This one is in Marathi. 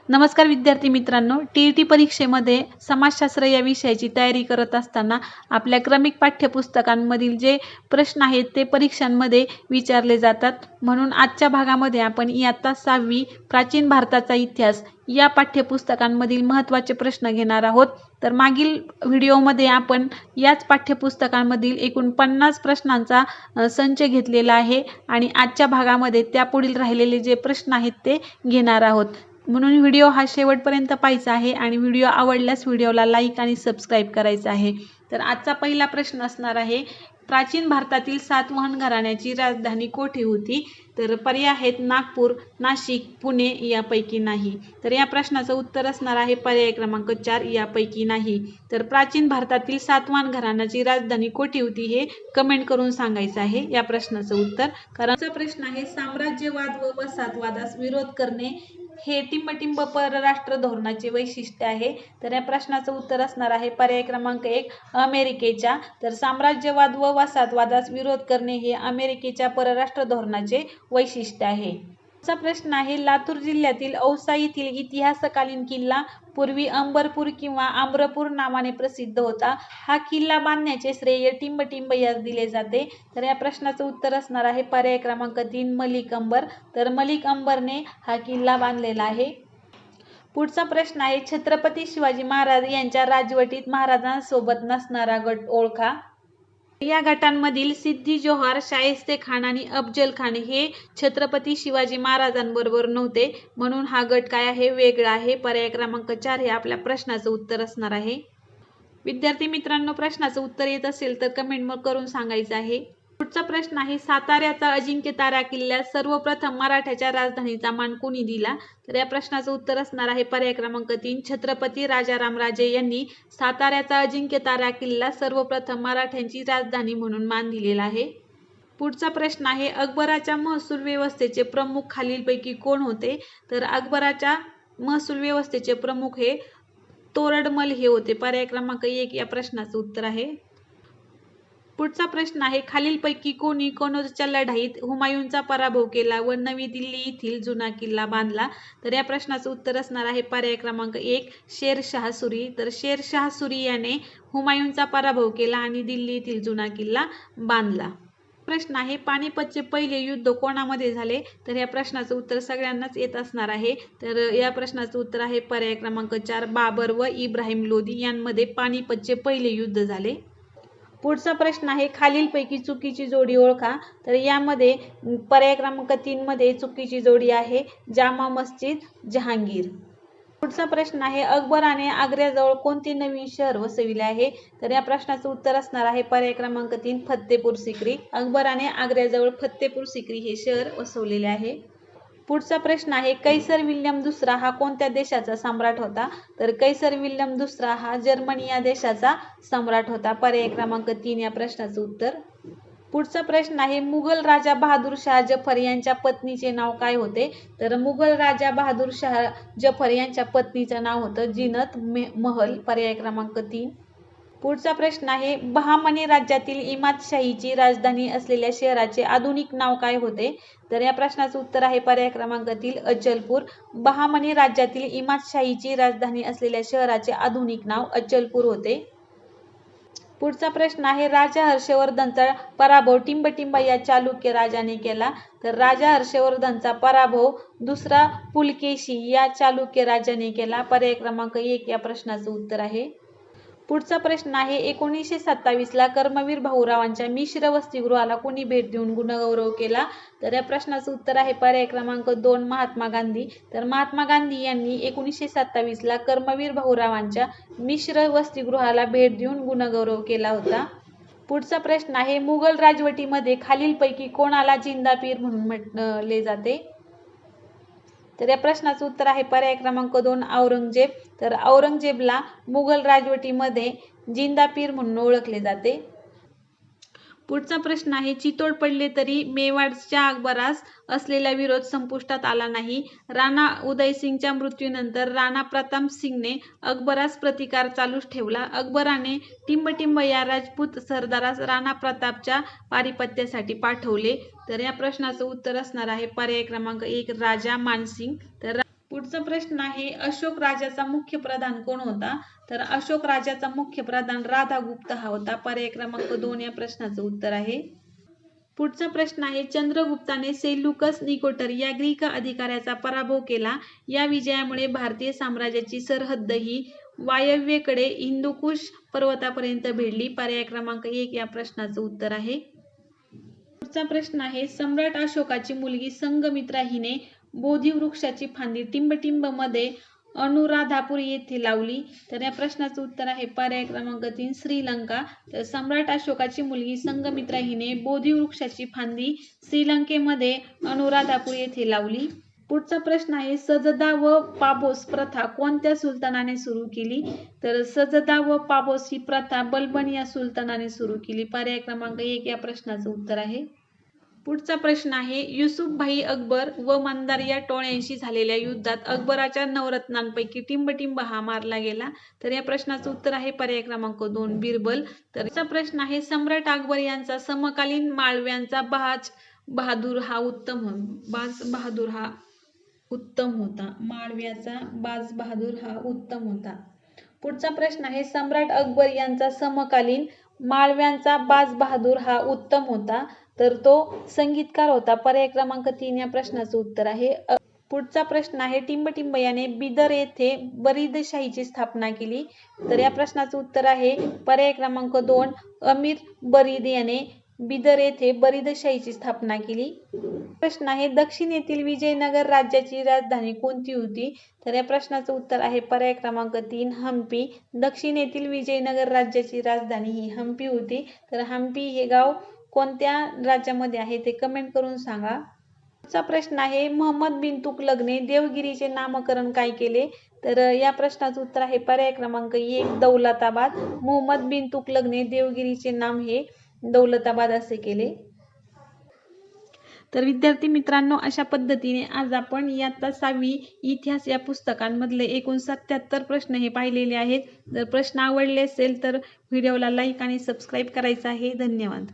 नमस्कार विद्यार्थी मित्रांनो, टी परीक्षेमध्ये समाजशास्त्र या विषयाची तयारी करत असताना आपल्या क्रमिक पाठ्यपुस्तकांमधील जे प्रश्न आहेत ते परीक्षांमध्ये विचारले जातात. म्हणून आजच्या भागामध्ये आपण इयत्ता 6वी प्राचीन भारताचा इतिहास या पाठ्यपुस्तकांमधील महत्त्वाचे प्रश्न घेणार आहोत. तर मागील व्हिडिओमध्ये आपण याच पाठ्यपुस्तकांमधील एकूण 50 प्रश्नांचा संच घेतलेला आहे आणि आजच्या भागामध्ये त्यापुढील राहिलेले जे प्रश्न आहेत ते घेणार आहोत. म्हणून व्हिडिओ हा शेवटपर्यंत पाहायचा आहे आणि व्हिडिओ आवडल्यास व्हिडिओला लाईक आणि सबस्क्राईब करायचं आहे. तर आजचा पहिला प्रश्न असणार आहे, प्राचीन भारतातील सातवाहन घराण्याची राजधानी कोठे होती? तर पर्याय आहेत नागपूर, नाशिक, पुणे यापैकी नाही. तर या प्रश्नाचं उत्तर असणार आहे पर्याय क्रमांक 4 यापैकी नाही. तर प्राचीन भारतातील सातवाहन घराण्याची राजधानी कोठे होती हे कमेंट करून सांगायचं आहे या प्रश्नाचं उत्तर. कारण प्रश्न आहे, साम्राज्यवाद व वसाहतवादास विरोध करणे हे टिंबटिंब परराष्ट्र धोरणाचे वैशिष्ट्य आहे. तर या प्रश्नाचं उत्तर असणार आहे पर्याय क्रमांक 1 अमेरिकेच्या. तर साम्राज्यवाद व वसाहतवादास विरोध करणे हे अमेरिकेच्या परराष्ट्र धोरणाचे वैशिष्ट्य आहे. चा प्रश्न आहे, लातूर जिल्ह्यातील औसा येथील इतिहासकालीन किल्ला पूर्वी अंबरपूर किंवा आम्रपूर नावाने प्रसिद्ध होता. हा किल्ला बांधण्याचे श्रेय टिंबटिंब यास दिले जाते. तर या प्रश्नाचं उत्तर असणार आहे पर्याय क्रमांक 3 मलिक अंबर. तर मलिक अंबरने हा किल्ला बांधलेला आहे. पुढचा प्रश्न आहे, छत्रपती शिवाजी महाराज यांच्या राजवटीत महाराजांसोबत नसणारा गट ओळखा. या गटांमधील सिद्दी जोहर, शाहिस्ते खान आणि अफजल खान हे छत्रपती शिवाजी महाराजांबरोबर नव्हते. म्हणून हा गट काय आहे? वेगळा आहे. पर्याय क्रमांक 4 हे आपल्या प्रश्नाचं उत्तर असणार आहे. विद्यार्थी मित्रांनो, प्रश्नाचं उत्तर येत असेल तर कमेंट करून सांगायचं आहे. पुढचा प्रश्न आहे, साताऱ्याचा अजिंक्यतारा किल्ल्यास सर्वप्रथम मराठ्याच्या राजधानीचा मान कोणी दिला? तर या प्रश्नाचं उत्तर असणार आहे पर्याय क्रमांक 3 छत्रपती राजारामराजे यांनी साताऱ्याचा अजिंक्यतारा किल्ला सर्वप्रथम मराठ्यांची राजधानी म्हणून मान दिलेला आहे. पुढचा प्रश्न आहे, अकबराच्या महसूल व्यवस्थेचे प्रमुख खालीलपैकी कोण होते? तर अकबराच्या महसूल व्यवस्थेचे प्रमुख हे तोरडमल हे होते. पर्याय क्रमांक 1 या प्रश्नाचं उत्तर आहे. पुढचा प्रश्न आहे, खालीलपैकी कोणी कनौजच्या लढाईत हुमायूनचा पराभव केला व नवी दिल्ली येथील जुना किल्ला बांधला? तर या प्रश्नाचं उत्तर असणार आहे पर्याय क्रमांक 1 शेरशाह सुरी. तर शेरशाह सुरी याने हुमायूनचा पराभव केला आणि दिल्ली येथील जुना किल्ला बांधला. प्रश्न आहे, पानिपतचे पहिले युद्ध कोणामध्ये झाले? तर या प्रश्नाचं उत्तर सगळ्यांनाच येत असणार आहे. तर या प्रश्नाचं उत्तर आहे पर्याय क्रमांक 4 बाबर व इब्राहिम लोदी यांमध्ये पानिपतचे पहिले युद्ध झाले. पुढचा प्रश्न आहे, खालीलपैकी चुकीची जोडी ओळखा. तर यामध्ये पर्याय क्रमांक 3 मध्ये चुकीची जोडी आहे जामा मस्जिद जहांगीर. पुढचा प्रश्न आहे, अकबराने आग्र्याजवळ कोणते नवीन शहर वसविले आहे? तर या प्रश्नाचं उत्तर असणार आहे पर्याय क्रमांक 3 फत्तेपूर सिक्री. अकबराने आग्र्याजवळ फत्तेपूर सिक्री हे शहर वसवलेले आहे. पुढचा प्रश्न आहे, कैसर विल्यम दुसरा हा कोणत्या देशाचा सम्राट होता? तर कैसर विल्यम दुसरा हा जर्मनी या देशाचा सम्राट होता. पर्याय क्रमांक 3 या प्रश्नाचं उत्तर. पुढचा प्रश्न आहे, मुघल राजा बहादूर शाह जफर यांच्या पत्नीचे नाव काय होते? तर मुघल राजा बहादूर शाह जफर यांच्या पत्नीचं नाव होतं जिनत महल. पर्याय क्रमांक 3. पुढचा प्रश्न आहे, बहामनी राज्यातील इमादशाहीची राजधानी असलेल्या शहराचे आधुनिक नाव काय होते? तर या प्रश्नाचं उत्तर आहे पर्याय क्रमांक 3 अचलपूर. बहामनी राज्यातील इमादशाहीची राजधानी असलेल्या शहराचे आधुनिक नाव अचलपूर होते. पुढचा प्रश्न आहे, राजा हर्षवर्धनचा पराभव टिंबटिंब या चालुक्य राजाने केला. तर राजा हर्षवर्धनचा पराभव दुसरा पुलकेशी या चालुक्य राजाने केला. पर्याय क्रमांक 1 या प्रश्नाचं उत्तर आहे. पुढचा प्रश्न आहे, 1927 ला कर्मवीर भाऊरावांच्या मिश्र वसतिगृहाला कोणी भेट देऊन गुणगौरव केला? तर या प्रश्नाचं उत्तर आहे पर्याय क्रमांक 2 महात्मा गांधी. तर महात्मा गांधी यांनी 1927 ला कर्मवीर भाऊरावांच्या मिश्र वसतिगृहाला भेट देऊन गुणगौरव केला होता. पुढचा प्रश्न आहे, मुघल राजवटीमध्ये खालीलपैकी कोणाला जिंदा पीर म्हणून म्हटले जाते? तर या प्रश्नाचं उत्तर आहे पर्याय क्रमांक 2 औरंगजेब. तर औरंगजेबला मुघल राजवटीमध्ये जिंदा पीर म्हणून ओळखले जाते. पुढचा प्रश्न आहे, चितोड पडले तरी मेवाडच्या अकबरास असलेला विरोध संपुष्टात आला नाही. राणा उदयसिंगच्या मृत्यूनंतर राणा प्रताप सिंगने अकबरास प्रतिकार चालूच ठेवला. अकबराने टिंबटिंब या राजपूत सरदारास राणा प्रतापच्या पारिपत्यासाठी पाठवले. तर या प्रश्नाचं उत्तर असणार आहे पर्याय क्रमांक 1 राजा मानसिंग. तर पुढचा प्रश्न आहे अशोक राजाचा मुख्य प्रधान कोण होता? तर अशोक राजाचा मुख्य प्रधान राधागुप्त हा होता. पर्याय क्रमांक 2 या प्रश्नाचं उत्तर आहे. पुढचा प्रश्न आहे चंद्रगुप्ताने सेल्युकस निकोटर या ग्रीक अधिकाऱ्याचा पराभव केला. या विजयामुळे भारतीय साम्राज्याची सरहद्द ही वायव्येकडे हिंदुकुश पर्वतापर्यंत भिडली. पर्याय क्रमांक 1 या प्रश्नाचं उत्तर आहे. पुढचा प्रश्न आहे सम्राट अशोकाची मुलगी संघमित्रा हिने बोधी वृक्षाची फांदी टिंबटिंब मध्ये अनुराधापूर येथे लावली. तर या प्रश्नाचं उत्तर आहे पर्याय क्रमांक 3 श्रीलंका. तर सम्राट अशोकाची मुलगी संघमित्रा हिने बोधी वृक्षाची फांदी श्रीलंकेमध्ये अनुराधापूर येथे लावली. पुढचा प्रश्न आहे सजदा व पाबोस प्रथा कोणत्या सुलतानाने सुरू केली? तर सजदा व पाबोस ही प्रथा बलबन या सुलतानाने सुरू केली. पर्याय क्रमांक 1 या प्रश्नाचं उत्तर आहे. पुढचा प्रश्न आहे युसुफभाई अकबर व मंदार या टोळ्यांशी झालेल्या युद्धात अकबराच्या नवरत्नांपैकी टिंबटिंब हा मारला गेला. तर या प्रश्नाचं उत्तर आहे पर्याय क्रमांक 2 बिरबल. तर प्रश्न आहे सम्राट अकबर यांचा समकालीन माळव्यांचा बाज बहादूर हा उत्तम होता. माळव्याचा बाज बहादूर हा उत्तम होता. पुढचा प्रश्न आहे सम्राट अकबर यांचा समकालीन माळव्यांचा बाज बहादूर हा उत्तम होता. तर तो संगीतकार होता. पर्याय क्रमांक 3 या प्रश्नाचं उत्तर आहे. पुढचा प्रश्न आहे टिंबटिंब याने बिदर येथे बरीदशाहीची स्थापना केली. तर या प्रश्नाचं उत्तर आहे पर्याय क्रमांक 2 अमीर बरीद याने बिदर येथे बरीदशाहीची स्थापना केली. प्रश्न आहे दक्षिणेतील विजयनगर राज्याची राजधानी कोणती होती? तर या प्रश्नाचं उत्तर आहे पर्याय क्रमांक 3 हम्पी. दक्षिणेतील विजयनगर राज्याची राजधानी ही हम्पी होती. तर हम्पी हे गाव कोणत्या राज्यामध्ये आहे ते कमेंट करून सांगा. पुढचा प्रश्न आहे महम्मद बिन तुगलकने देवगिरीचे नामकरण काय केले? तर या प्रश्नाचं उत्तर आहे पर्याय क्रमांक 1 दौलताबाद. महम्मद बिन तुगलकने देवगिरीचे नाम हे दौलताबाद असे केले. तर विद्यार्थी मित्रांनो अशा पद्धतीने आज आपण इयत्ता 6वी इतिहास या पुस्तकांमधले एकूण 77 प्रश्न हे पाहिलेले आहेत. जर प्रश्न आवडले असेल तर व्हिडिओला लाईक आणि सबस्क्राईब करायचं आहे. धन्यवाद.